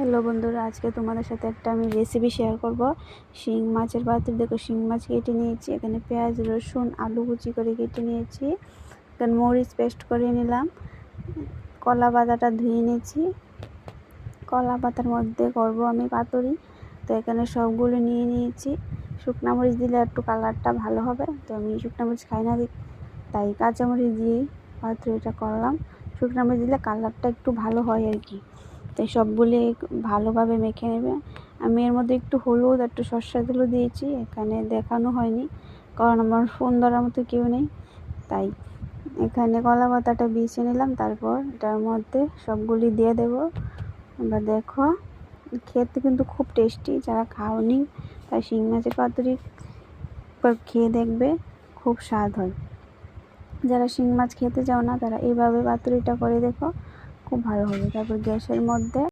Hello বন্ধুরা, আজকে তোমাদের সাথে একটা আমি রেসিপি শেয়ার করব। শিং মাছের পাতুরি। দেখো, শিং মাছ কেটে নিয়েছি, এখানে পেঁয়াজ রসুন আলু কুচি করে কেটে নিয়েছি, এখানে মরিচ পেস্ট করে নিলাম, কলা পাতাটা ধুয়ে নিয়েছি, কলা পাতার মধ্যে করব আমি পাতুরি। তো এখানে সবগুলো নিয়ে নিয়েছি। শুকনা মরিচ দিলে একটু কালারটা ভালো হবে, তো আমি শুকনা মরিচ খাই না, তাই কাঁচামরিচ দিয়েই পাতুরিটা করলাম। শুকনা মরিচ দিলে কালারটা একটু ভালো হয় আর কি। তাই সবগুলি ভালোভাবে মেখে নেবে। আমি এর মধ্যে একটু হলুদ, একটু সর্ষের তেলও দিয়েছি, এখানে দেখানো হয়নি কারণ আমার ফোন ধরার মতো কেউ নেই। তাই এখানে কলা পাতাটা বিছিয়ে নিলাম, তারপর এটার মধ্যে সবগুলি দিয়ে দেব। আমরা দেখো, খেতে কিন্তু খুব টেস্টি। যারা খাওনি তাই শিং মাছের পাতুরি খেয়ে দেখবে, খুব স্বাদ হয়। যারা শিং মাছ খেতে চাও না তারা এইভাবে পাতুরিটা করে দেখো, খুব ভালো হবে। তারপর গ্যাসের মধ্যে